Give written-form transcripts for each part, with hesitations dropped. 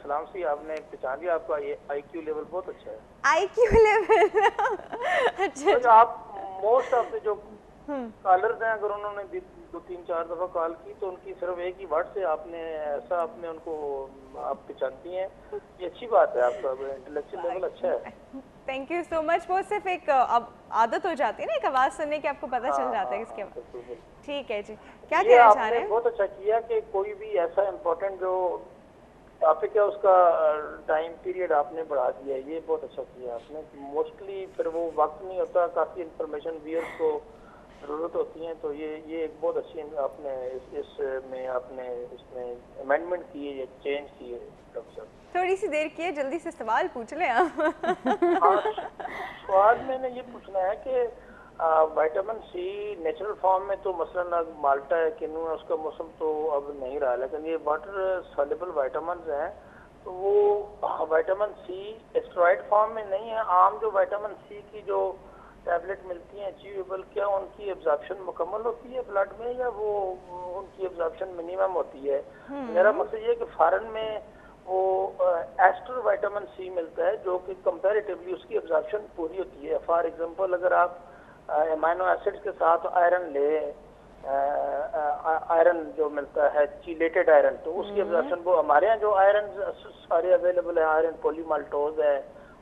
सलाम सी, आपने पहचान लिया, आपका ये IQ लेवल बहुत अच्छा है। IQ लेवल अच्छा तो आप मोस्ट ऑफ द जो कॉलर्स हैं, अगर उन्होंने 2-3-4 दफा कॉल की तो उनकी सिर्फ एक ही वर्ड से आपने ऐसा आपने उनको आप पहचानती हैं, ये अच्छी बात है, आपका इंटेलेक्चुअल लेवल अच्छा है। Thank you so much. वो सिर्फ एक अब आदत हो जाती है ना एक आवाज़ सुनने की, आपको पता चल जाता है किसके हाँ, बिल्कुल बिल्कुल। ठीक है जी, क्या ये कहना चाह आपने रहे हैं? बहुत अच्छा किया कि कोई भी ऐसा इम्पोर्टेंट जो टॉपिक है उसका टाइम पीरियड आपने बढ़ा दिया, ये बहुत अच्छा किया आपने। मोस्टली फिर वो वक्त नहीं होता, काफ़ी इंफॉर्मेशन व्यूअर्स को ज़रूरत होती है, तो ये एक बहुत अच्छी आपने इसमें आपने इसमें अमेंडमेंट की है, ये चेंज की है डॉक्टर साहब। थोड़ी सी देर की है, जल्दी से सवाल पूछ लें आप। हाँ, सवाल मैंने ये पूछना है कि विटामिन सी नेचुरल फॉर्म में तो मसलन माल्टा है, किन्नू है, उसका मौसम तो अब नहीं रहा, लेकिन ये वाटर सॉल्युबल विटामिन हैं, तो वो विटामिन सी एस्टेरॉइड फॉर्म में नहीं है। आम जो विटामिन सी की जो टैबलेट मिलती हैं अचीवेबल, क्या उनकी एब्जॉर्प्शन मुकम्मल होती है ब्लड में, या वो उनकी एब्जॉर्प्शन मिनिमम होती है? मेरा मकसद ये है कि फॉरेन में वो एस्टर विटामिन सी मिलता है जो कि कंपैरेटिवली उसकी एब्जॉर्प्शन पूरी होती है। फॉर एग्जांपल अगर आप अमाइनो एसिड्स के साथ आयरन ले, आयरन जो मिलता है चीलेटेड आयरन, तो उसकी एब्जॉर्प्शन, वो हमारे यहाँ जो आयरन सारे अवेलेबल है, आयरन पॉलीमाल्टोज है,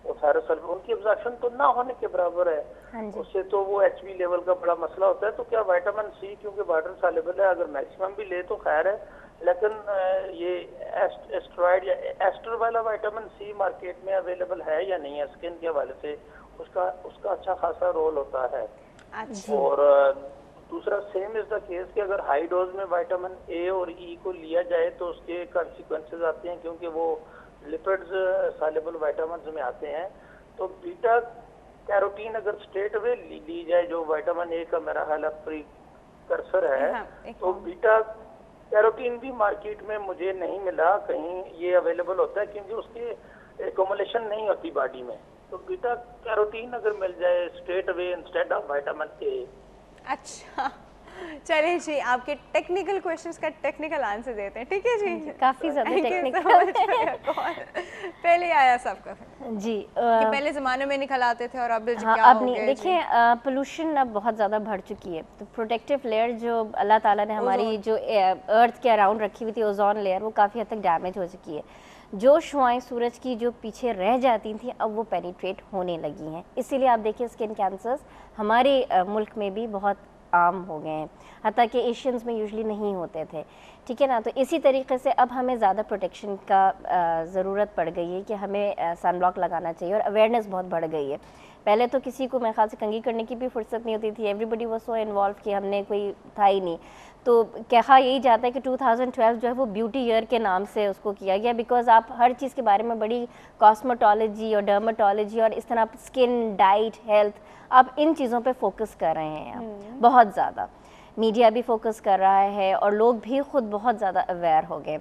वो फेरोसल्फर, उनकी एब्जॉर्प्शन तो ना होने के बराबर है। उससे तो वो HB लेवल का बड़ा मसला होता है। तो क्या विटामिन सी क्योंकि वाटर सॉल्युबल है, अगर मैक्सिमम भी ले तो खैर है, लेकिन ये एस्टेरॉइड या एस्टर वाला विटामिन सी मार्केट में अवेलेबल है या नहीं है? स्किन के हवाले से उसका अच्छा खासा रोल होता है। और दूसरा सेम इज द केस कि अगर हाई डोज में विटामिन ए और ई को लिया जाए तो उसके कॉन्सिक्वेंसेस आते हैं, क्योंकि वो लिपिड्स सॉल्युबल विटामिन में आते हैं। तो बीटा कैरोटीन अगर स्ट्रेट अवे ली जाए, जो विटामिन ए का मेरा ख्याल प्रीकर्सर है, तो बीटा कैरोटीन भी मार्केट में मुझे नहीं मिला कहीं ये अवेलेबल होता है, क्योंकि उसकी एक्युमुलेशन नहीं होती बॉडी में। तो बीटा कैरोटीन अगर मिल जाए straight away instead of vitamin A. अच्छा, चलिए जी, आपके टेक्निकल क्वेश्चंस का टेक्निकल आंसर देते हैं, ठीक है जी? काफ़ी ज़्यादा टेक्निकल पहले आया सबका जी कि पहले ज़माने में निकल आते थे और अब हाँ, क्या अब हो नहीं। गया? देखिए पोल्यूशन अब बहुत ज़्यादा बढ़ चुकी है, तो प्रोटेक्टिव लेयर जो अल्लाह ताला ने हमारी जो अर्थ के अराउंड रखी हुई थी, ओजोन लेयर, वो काफ़ी हद तक डैमेज हो चुकी है। जो शुआएं सूरज की जो पीछे रह जाती थी, अब वो पेनिट्रेट होने लगी हैं। इसीलिए आप देखिए स्किन कैंसर्स हमारे मुल्क में भी बहुत आम हो गए हैं, हत्ता कि एशियंस में यूजुअली नहीं होते थे, ठीक है ना। तो इसी तरीके से अब हमें ज़्यादा प्रोटेक्शन का ज़रूरत पड़ गई है कि हमें सनब्लॉक लगाना चाहिए, और अवेयरनेस बहुत बढ़ गई है। पहले तो किसी को मेरे ख्याल से कंघी करने की भी फुर्सत नहीं होती थी, एवरीबडी वाज सो इन्वॉल्व कि हमने कोई था ही नहीं। तो कहा यही जाता है कि 2012 जो है वो ब्यूटी ईयर के नाम से उसको किया गया, बिकॉज आप हर चीज़ के बारे में बड़ी कॉस्मेटोलॉजी और डर्माटोलॉजी और इस तरह स्किन, डाइट, हेल्थ, आप इन चीज़ों पे फोकस कर रहे हैं आप बहुत ज़्यादा। मीडिया भी फोकस कर रहा है और लोग भी खुद बहुत ज़्यादा अवेयर हो गए।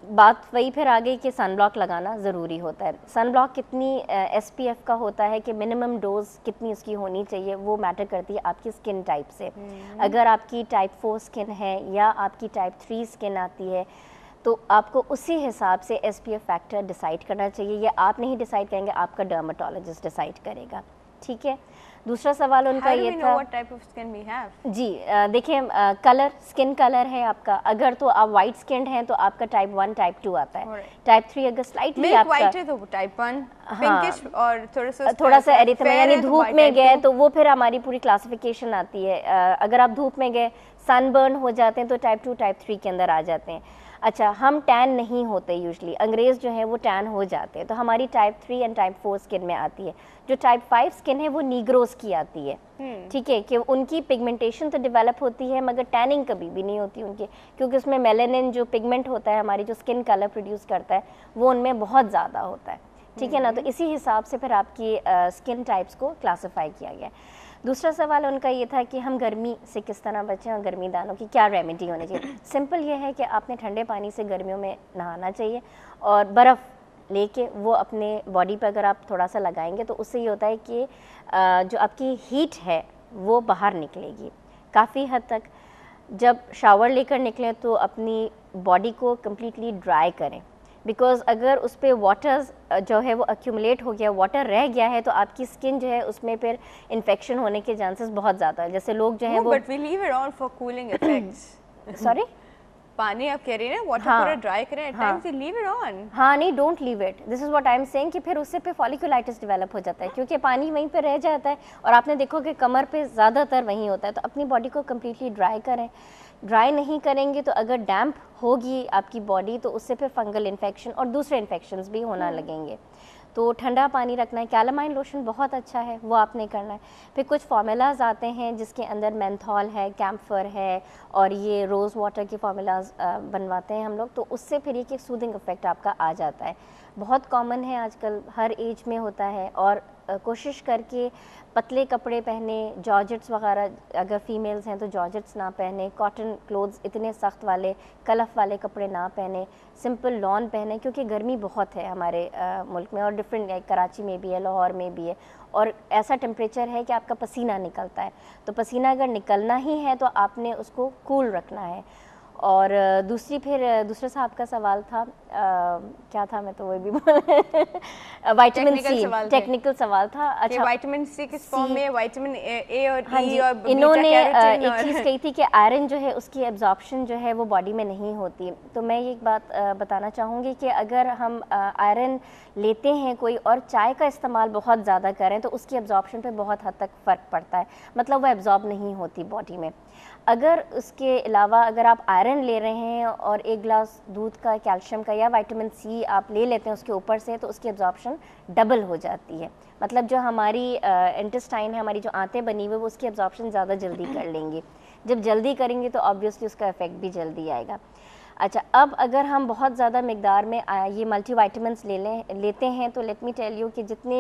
बात वही फिर आ गई कि सनब्लॉक लगाना ज़रूरी होता है। सनब्लॉक कितनी SPF का होता है कि मिनिमम डोज कितनी उसकी होनी चाहिए, वो मैटर करती है आपकी स्किन टाइप से। अगर आपकी टाइप 4 स्किन है या आपकी टाइप 3 स्किन आती है, तो आपको उसी हिसाब से SPF फैक्टर डिसाइड करना चाहिए। ये आप नहीं डिसाइड करेंगे, आपका डर्माटोलॉजिस्ट डिसाइड करेगा, ठीक है। दूसरा सवाल उनका ये था what type of skin we have? जी देखिए कलर, स्किन कलर है आपका, अगर तो आप वाइट स्किन हैं तो आपका टाइप 1 टाइप 2 आता है। टाइप 3 अगर स्लाइटली आपका वाइट है तो टाइप 1, पिंकिश और थोड़ा सा एरिथेमा यानी धूप में गए तो वो फिर हमारी पूरी क्लासिफिकेशन आती है। अगर आप धूप में गए, सनबर्न हो जाते हैं तो टाइप 2 टाइप 3 के अंदर आ जाते हैं। अच्छा, हम टैन नहीं होते यूजुअली, अंग्रेज़ जो है वो टैन हो जाते हैं, तो हमारी टाइप 3 एंड टाइप 4 स्किन में आती है। जो टाइप 5 स्किन है वो नीग्रोस की आती है, ठीक है, कि उनकी पिगमेंटेशन तो डेवलप होती है मगर टैनिंग कभी भी नहीं होती उनकी, क्योंकि उसमें मेलानिन जो पिगमेंट होता है हमारी जो स्किन कलर प्रोड्यूस करता है वो उनमें बहुत ज़्यादा होता है, ठीक है ना। तो इसी हिसाब से फिर आपकी स्किन टाइप्स को क्लासीफाई किया गया है। दूसरा सवाल उनका ये था कि हम गर्मी से किस तरह बचें और गर्मी दानों की क्या रेमेडी होनी चाहिए। सिंपल ये है कि आपने ठंडे पानी से गर्मियों में नहाना चाहिए, और बर्फ़ लेके वो अपने बॉडी पे अगर आप थोड़ा सा लगाएंगे तो उससे ये होता है कि जो आपकी हीट है वो बाहर निकलेगी काफ़ी हद तक। जब शावर लेकर निकलें तो अपनी बॉडी को कम्प्लीटली ड्राई करें, बिकॉज अगर उस पर वाटर जो है वो एक्यूमुलेट हो गया, वाटर रह गया है, तो आपकी स्किन जो है उसमें फिर इन्फेक्शन होने के चांसेस बहुत ज़्यादा है। जैसे लोग जो है वो but we leave it on for cooling effects. Sorry, पानी आप कह रही हैं वाटर पूरा ड्राई करें, at times we leave it on. हाँ नहीं, don't leave it, this is what I am saying कि फिर उससे पे फॉलिकुलाइटिस डेवलप हो जाता है, क्योंकि पानी वहीं पे रह जाता है और आपने देखो कि कमर पे ज़्यादातर वहीं होता है। तो अपनी बॉडी को कम्प्लीटली ड्राई करें। ड्राई नहीं करेंगे तो अगर डैम्प होगी आपकी बॉडी तो उससे फिर फंगल इन्फेक्शन और दूसरे इन्फेक्शंस भी होना लगेंगे। तो ठंडा पानी रखना है। कैलामाइन लोशन बहुत अच्छा है, वो आपने करना है। फिर कुछ फार्मूलाज आते हैं जिसके अंदर मेंथॉल है, कैम्फर है और ये रोज़ वाटर के फार्मूलाज बनवाते हैं हम लोग, तो उससे फिर एक सूदिंग इफेक्ट आपका आ जाता है। बहुत कॉमन है आजकल, हर एज में होता है। और कोशिश करके पतले कपड़े पहने, जॉर्जेट्स वगैरह अगर फीमेल्स हैं तो जॉर्जेट्स ना पहने, कॉटन क्लोथ्स इतने सख्त वाले कलफ वाले कपड़े ना पहने, सिंपल लॉन पहने, क्योंकि गर्मी बहुत है हमारे मुल्क में और डिफरेंट, कराची में भी है, लाहौर में भी है, और ऐसा टेम्परेचर है कि आपका पसीना निकलता है। तो पसीना अगर निकलना ही है तो आपने उसको कूल रखना है। और दूसरे साहब का सवाल था क्या था, मैं तो वो भी विटामिन सी, टेक्निकल सवाल था। अच्छा, विटामिन सी किस फॉर्म में, विटामिन ए और हाँ ई और इन्होंने एक चीज़ कही थी कि आयरन जो है उसकी एब्जॉर्प्शन जो है वो बॉडी में नहीं होती। तो मैं ये एक बात बताना चाहूँगी कि अगर हम आयरन लेते हैं कोई और चाय का इस्तेमाल बहुत ज़्यादा करें तो उसकी एब्जॉर्प्शन पे बहुत हद तक फ़र्क पड़ता है, मतलब वो एब्जॉर्ब नहीं होती बॉडी में। अगर उसके अलावा अगर आप आयरन ले रहे हैं और एक गिलास दूध का, कैल्शियम का या विटामिन सी आप ले लेते हैं उसके ऊपर से, तो उसकी एब्जॉर्प्शन डबल हो जाती है। मतलब जो हमारी इंटेस्टाइन है, हमारी जो आंतें बनी हुई, वो उसकी एब्जॉर्प्शन ज़्यादा जल्दी कर लेंगी। जब जल्दी करेंगे तो ऑब्वियसली उसका इफेक्ट भी जल्दी आएगा। अच्छा, अब अगर हम बहुत ज़्यादा मिकदार में ये मल्टीविटामिन्स लेते हैं तो लेट मी टेल यू कि जितने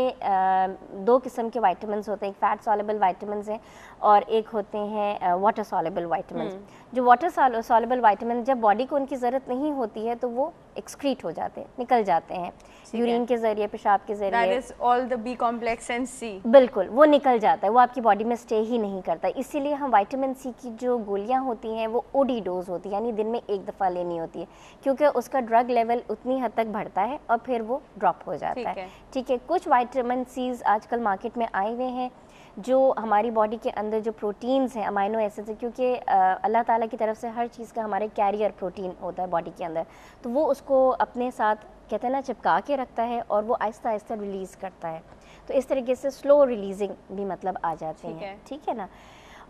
2 किस्म के विटामिन्स होते हैं, एक फैट सॉल्युबल विटामिन्स हैं और एक होते हैं वाटर सॉल्युबल विटामिन्स। जो वाटर सॉल्युबल विटामिन जब बॉडी को उनकी ज़रूरत नहीं होती है तो वो एक्सक्रीट हो जाते हैं, निकल जाते हैं यूरिन के ज़रिए, पेशाब के ज़रिए। That is all the B complex and C. बिल्कुल, वो निकल जाता है, वो आपकी बॉडी में स्टे ही नहीं करता। इसीलिए हम विटामिन सी की जो गोलियां होती हैं वो ओडी डोज होती है, यानी दिन में एक दफ़ा लेनी होती है, क्योंकि उसका ड्रग लेवल उतनी हद तक बढ़ता है और फिर वो ड्रॉप हो जाता है। ठीक है, कुछ विटामिन सीज आजकल मार्केट में आए हुए हैं जो हमारी बॉडी के अंदर जो प्रोटीन्स हैं, अमाइनो एसिड्स हैं, क्योंकि अल्लाह ताला की तरफ से हर चीज़ का हमारे कैरियर प्रोटीन होता है बॉडी के अंदर, तो वो उसको अपने साथ कहते हैं ना चिपका के रखता है और वो आहिस्ता आहिस्ता रिलीज़ करता है। तो इस तरीके से स्लो रिलीजिंग भी मतलब आ जाते हैं। ठीक है ना।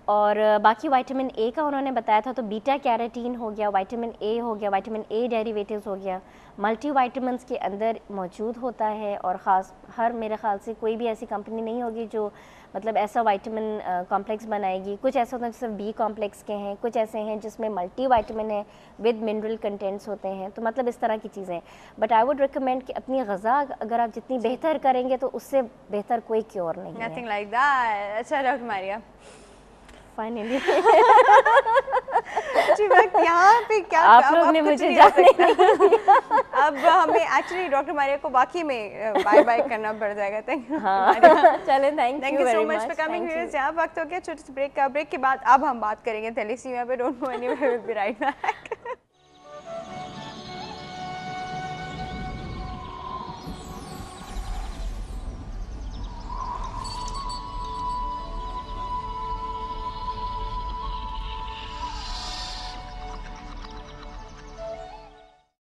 और बाकी विटामिन ए का उन्होंने बताया था, तो बीटा कैरोटीन हो गया, विटामिन ए हो गया, विटामिन ए डेरिवेटिव्स हो गया, मल्टीविटामिन्स के अंदर मौजूद होता है। और ख़ास मेरे ख़्याल से कोई भी ऐसी कंपनी नहीं होगी जो मतलब ऐसा विटामिन कॉम्प्लेक्स बनाएगी। कुछ ऐसा होता है सिर्फ बी कॉम्प्लेक्स के हैं, कुछ ऐसे हैं जिसमें मल्टी विटामिन है विद मिनरल कंटेंट्स होते हैं, तो मतलब इस तरह की चीज़ें। बट आई वुड रिकमेंड कि अपनी ग़िज़ा अगर आप जितनी बेहतर करेंगे तो उससे बेहतर कोई क्योर नहीं है। Nothing like that. अच्छा डॉक्टर मारिया, फाइनली यहाँ पे क्या आप लोग ने मुझे जाने अब हमें एक्चुअली डॉक्टर मारिया को बाकी में बाय बाय करना पड़ जाएगा। Thank you. चलें, thank you so much for coming. यहाँ वक्त हो गया छोटे से ब्रेक का। ब्रेक के बाद अब हम बात करेंगे थैलेसीमिया पे। Don't go anywhere, will be right back.